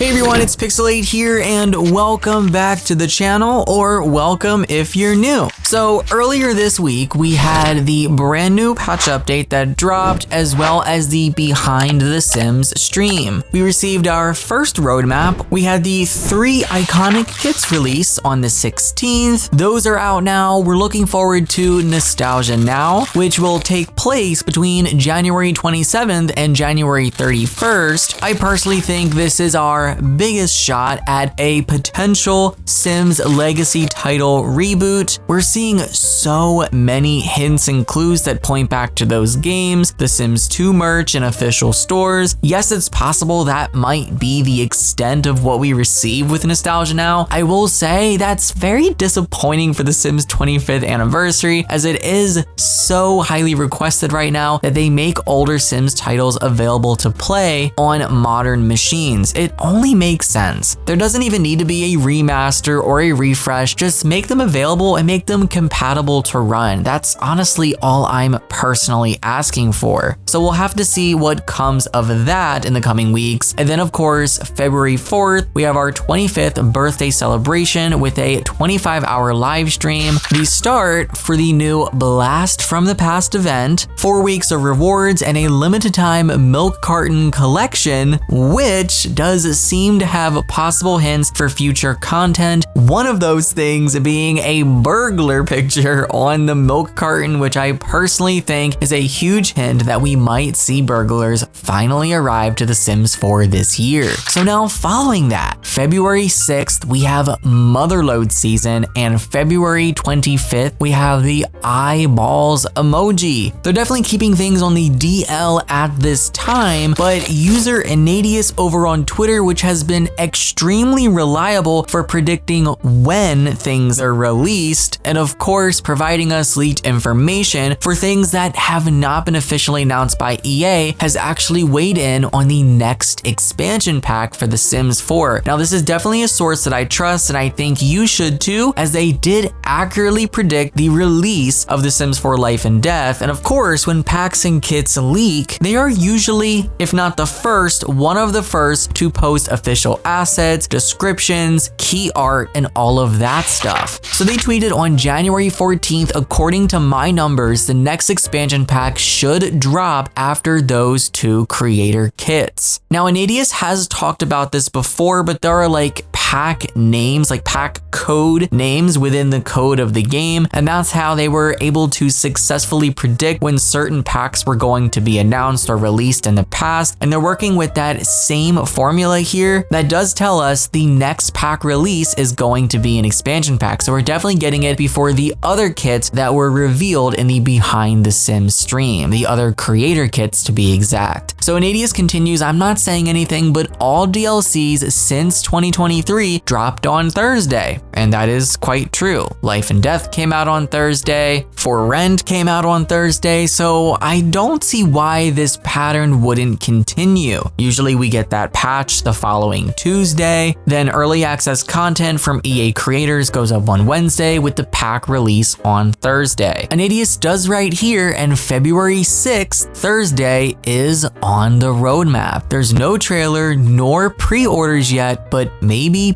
Hey everyone, it's Pixelade here and welcome back to the channel, or welcome if you're new. So earlier this week, we had the brand new patch update that dropped, as well as the Behind the Sims stream. We received our first roadmap. We had the 3 iconic kits release on the 16th. Those are out now. We're looking forward to Nostalgia Now, which will take place between January 27th and January 31st. I personally think this is our biggest shot at a potential Sims Legacy title reboot. We're seeing so many hints and clues that point back to those games, the Sims 2 merch in official stores. Yes, it's possible that might be the extent of what we receive with Nostalgia Now. I will say that's very disappointing for the Sims 25th anniversary, as it is so highly requested right now that they make older Sims titles available to play on modern machines. It only makes sense. There doesn't even need to be a remaster or a refresh, just make them available and make them compatible to run. That's honestly all I'm personally asking for. So we'll have to see what comes of that in the coming weeks. And then of course, February 4th, we have our 25th birthday celebration with a 25-hour live stream. The start for the new Blast from the Past event, 4 weeks of rewards, and a limited time milk carton collection, which does seem to have possible hints for future content. One of those things being a burglar picture on the milk carton, which I personally think is a huge hint that we might see burglars finally arrive to The Sims 4 this year. So now following that, February 6th, we have Motherload season, and February 25th, we have the eyeballs emoji. They're definitely keeping things on the DL at this time, but user Anadius over on Twitter, which has been extremely reliable for predicting when things are released, and of course providing us leaked information for things that have not been officially announced by EA, has actually weighed in on the next expansion pack for The Sims 4. Now this is definitely a source that I trust, and I think you should too, as they did accurately predict the release of The Sims 4 Life and Death. And of course, when packs and kits leak, they are usually, if not the first, one of the first to post official assets, descriptions, key art, and all of that stuff. So they tweeted on January 14th, according to my numbers, the next expansion pack should drop after those 2 creator kits. Now, Anadius has talked about this before, but there are like pack names, like pack code names within the code of the game, and that's how they were able to successfully predict when certain packs were going to be announced or released in the past. And they're working with that same formula here that does tell us the next pack release is going to be an expansion pack. So we're definitely getting it before the other kits that were revealed in the Behind the Sims stream, the other creator kits to be exact. So Anadius continues, I'm not saying anything, but all DLCs since 2023 dropped on Thursday. And that is quite true. Life and Death came out on Thursday, For Rent came out on Thursday, so I don't see why this pattern wouldn't continue. Usually we get that patch the following Tuesday, then early access content from EA creators goes up on Wednesday with the pack release on Thursday. Anadius does right here, and February 6th, Thursday, is on the roadmap. There's no trailer nor pre-orders yet, but maybe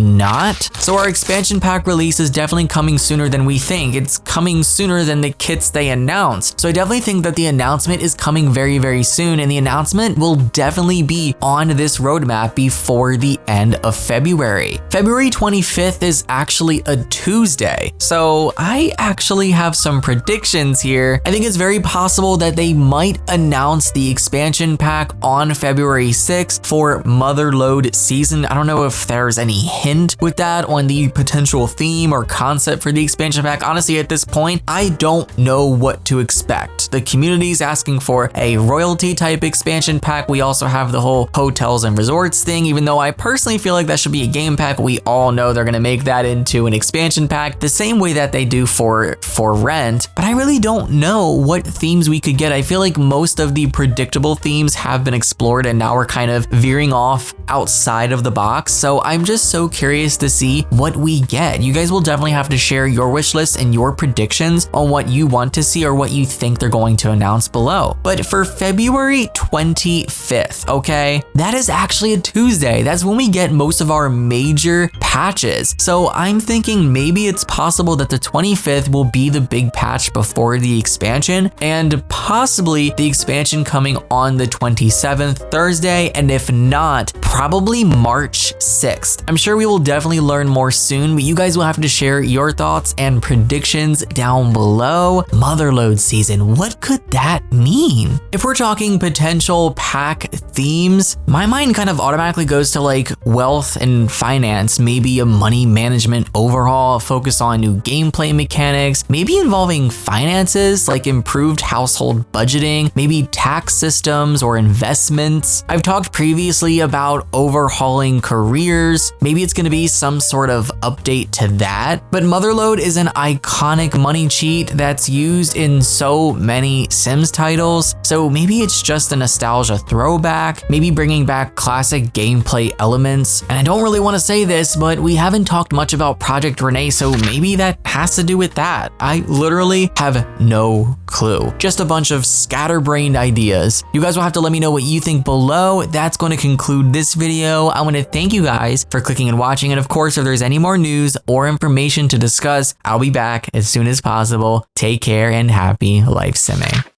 not. So our expansion pack release is definitely coming sooner than we think. It's coming sooner than the kits they announced. So I definitely think that the announcement is coming very soon, and the announcement will definitely be on this roadmap before the end of February. February 25th is actually a Tuesday, so I actually have some predictions here. I think it's very possible that they might announce the expansion pack on February 6th for Motherload season. I don't know if there's any hint with that on the potential theme or concept for the expansion pack. Honestly, at this point, I don't know what to expect. The community's asking for a royalty type expansion pack. We also have the whole hotels and resorts thing, even though I personally feel like that should be a game pack. We all know they're gonna make that into an expansion pack the same way that they do for Rent, but I really don't know what themes we could get. I feel like most of the predictable themes have been explored, and now we're kind of veering off outside of the box. So I'm just so curious to see what what we get. You guys will definitely have to share your wish list and your predictions on what you want to see or what you think they're going to announce below. But for February 25th, okay, that is actually a Tuesday. That's when we get most of our major patches. So I'm thinking maybe it's possible that the 25th will be the big patch before the expansion, and possibly the expansion coming on the 27th, Thursday, and if not, probably March 6th. I'm sure we will definitely learn more soon, but you guys will have to share your thoughts and predictions down below. Motherload season, what could that mean? If we're talking potential pack themes, my mind kind of automatically goes to like wealth and finance, maybe a money management overhaul, focus on new gameplay mechanics, maybe involving finances, like improved household budgeting, maybe tax systems or investments. I've talked previously about overhauling careers. Maybe it's going to be some sort of update to that. But Motherload is an iconic money cheat that's used in so many Sims titles. So maybe it's just a nostalgia throwback, maybe bringing back classic gameplay elements. And I don't really want to say this, but we haven't talked much about Project Renee, so maybe that has to do with that. I literally have no clue. Just a bunch of scatterbrained ideas. You guys will have to let me know what you think below. That's going to conclude this video. I want to thank you guys for clicking and watching. And of course, if there's any more news or information to discuss, I'll be back as soon as possible. Take care and happy life simming.